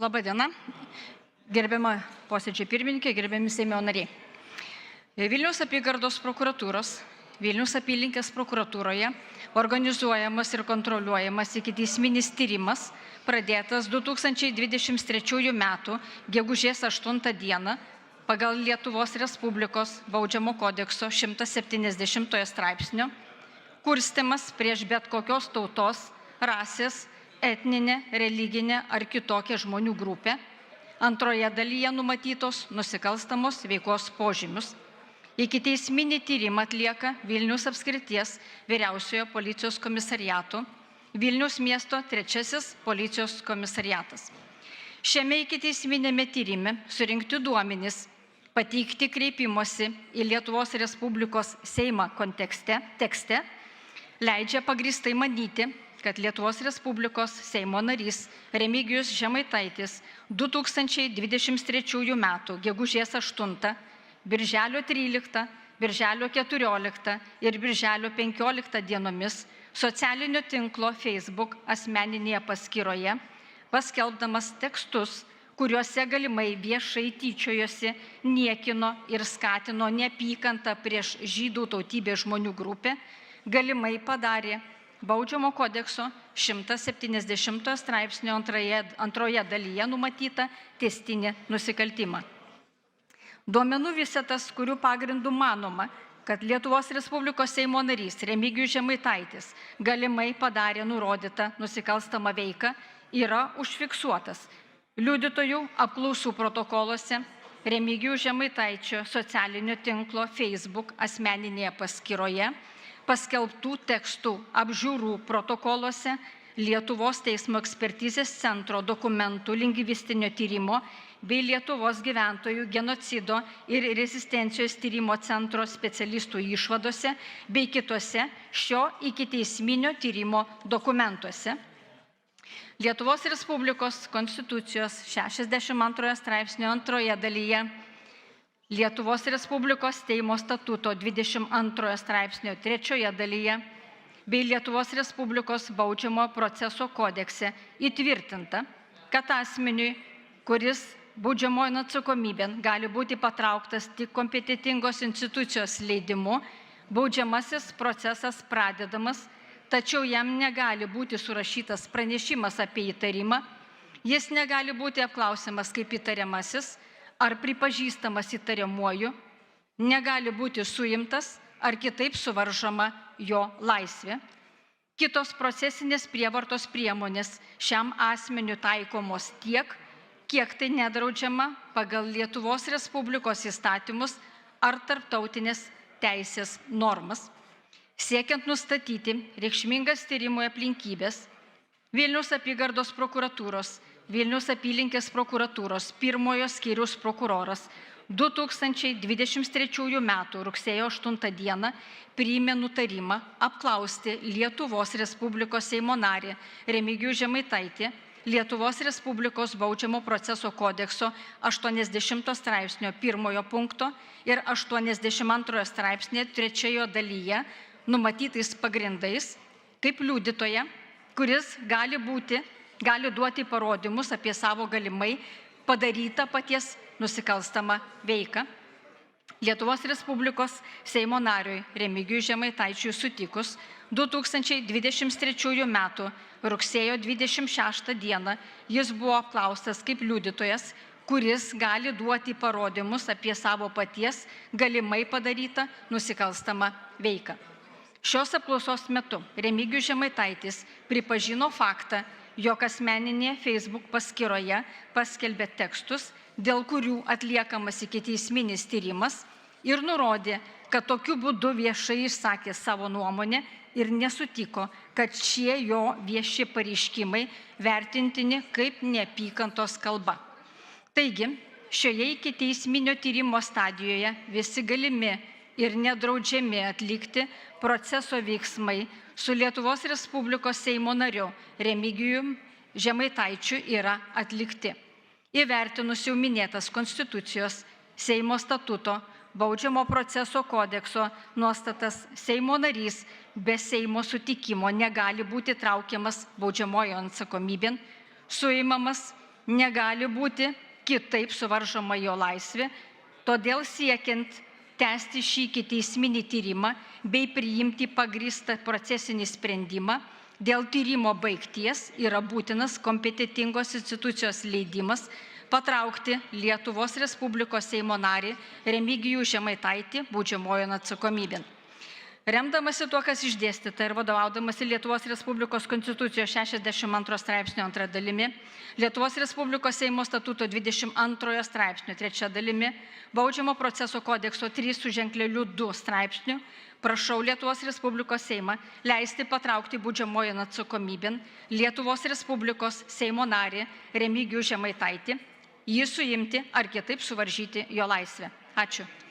Labą dieną, gerbiama posėdžio pirmininkė, gerbiami Seimo nariai. Vilniaus apygardos prokuratūros, Vilniaus apylinkės prokuratūroje organizuojamas ir kontroliuojamas ikiteisminis tyrimas pradėtas 2023 m. gegužės 8 d. pagal Lietuvos Respublikos Baudžiamo kodekso 170 straipsnio kurstymas prieš bet kokios tautos, rasės, etninė, religinė ar kitokia žmonių grupė, antroje dalyje numatytos nusikalstamos veikos požymius. Ikiteisminį tyrimą atlieka Vilniaus apskrities vyriausiojo policijos komisariato, Vilniaus miesto 3 policijos komisariatas. Šiame ikiteisminėme tyrime surinkti duomenys, pateikti kreipimosi į Lietuvos Respublikos Seimą tekste, leidžia pagrįstai manyti, kad Lietuvos Respublikos Seimo narys Remigijus Žemaitaitis 2023 m. gegužės 8, birželio 13, birželio 14 ir birželio 15 dienomis socialinio tinklo Facebook asmeninėje paskyroje, paskelbdamas tekstus, kuriuose galimai viešai tyčiojosi, niekino ir skatino neapykantą prieš žydų tautybės žmonių grupę, galimai padarė Baudžiamo kodekso 170 straipsnio antroje dalyje numatytą tęstinį nusikaltimą. Duomenų visetas, kurių pagrindų manoma, kad Lietuvos Respublikos Seimo narys Remigijus Žemaitaitis galimai padarė nurodytą nusikalstamą veiką, yra užfiksuotas liudytojų apklausų protokoluose, Remigijaus Žemaitaičio socialinio tinklo Facebook asmeninėje paskyroje, paskelbtų tekstų apžiūrų protokoluose, Lietuvos teismo ekspertizės centro dokumentų lingvistinio tyrimo bei Lietuvos gyventojų genocido ir rezistencijos tyrimo centro specialistų išvadose bei kitose šio ikiteisminio tyrimo dokumentuose. Lietuvos Respublikos Konstitucijos 62 straipsnio antroje dalyje, Lietuvos Respublikos Seimo statuto 22 straipsnio 3 dalyje bei Lietuvos Respublikos Baudžiamo proceso kodekse įtvirtinta, kad asmeniui, kuris baudžiamojon atsakomybėn gali būti patrauktas tik kompetentingos institucijos leidimu, baudžiamasis procesas pradedamas, tačiau jam negali būti surašytas pranešimas apie įtarimą, jis negali būti apklausiamas kaip įtariamasis ar pripažįstamas įtariamuoju, negali būti suimtas ar kitaip suvaržoma jo laisvė. Kitos procesinės prievartos priemonės šiam asmeniu taikomos tiek, kiek tai nedraudžiama pagal Lietuvos Respublikos įstatymus ar tarptautinės teisės normas. Siekiant nustatyti reikšmingas tyrimui aplinkybės, Vilniaus apygardos prokuratūros, Vilniaus apylinkės prokuratūros pirmojo skyriaus prokuroras 2023 m. rugsėjo 8 d. priėmė nutarimą apklausti Lietuvos Respublikos Seimo narį Remigijų Žemaitaitį Lietuvos Respublikos Baudžiamo proceso kodekso 80 straipsnio 1 punkto ir 82 straipsnio 3 dalyje numatytais pagrindais kaip liudytoją, kuris gali duoti parodymus apie savo galimai padarytą paties nusikalstamą veiką. Lietuvos Respublikos Seimo nariui Remigijui Žemaitaičiui sutikus 2023 m. rugsėjo 26 d. jis buvo apklaustas kaip liudytojas, kuris gali duoti parodymus apie savo paties galimai padarytą nusikalstamą veiką. Šios apklausos metu Remigijus Žemaitaitis pripažino faktą, jog asmeninėje Facebook paskyroje paskelbė tekstus, dėl kurių atliekamas ikiteisminis tyrimas ir nurodė, kad tokiu būdu viešai išsakė savo nuomonę ir nesutiko, kad šie jo vieši pareiškimai vertintini kaip neapykantos kalba. Taigi, šioje ikiteisminio tyrimo stadijoje visi galimi ir nedraudžiami atlikti proceso veiksmai su Lietuvos Respublikos Seimo nariu Remigijum Žemaitaičiu yra atlikti. Įvertinus jau minėtas Konstitucijos, Seimo statuto, Baudžiamo proceso kodekso nuostatas, Seimo narys be Seimo sutikimo negali būti traukiamas baudžiamojon atsakomybėn, suimamas negali būti kitaip suvaržoma jo laisvė, todėl siekiant tęsti šį ikiteisminį tyrimą bei priimti pagrįstą procesinį sprendimą, dėl tyrimo baigties yra būtinas kompetentingos institucijos leidimas patraukti Lietuvos Respublikos Seimo narį Remigijų Žemaitaitį baudžiamojon atsakomybėn. Remdamasi tuo, kas išdėstyta ir vadovaudamasi Lietuvos Respublikos Konstitucijos 62 straipsnio 2 dalimi, Lietuvos Respublikos Seimo statuto 22 straipsnio 3 dalimi, Baudžiamo proceso kodekso 3 straipsnių, prašau Lietuvos Respublikos Seimą leisti patraukti baudžiamojon atsakomybėn Lietuvos Respublikos Seimo narį Remigijų Žemaitaitį, jį suimti ar kitaip suvaržyti jo laisvę. Ačiū.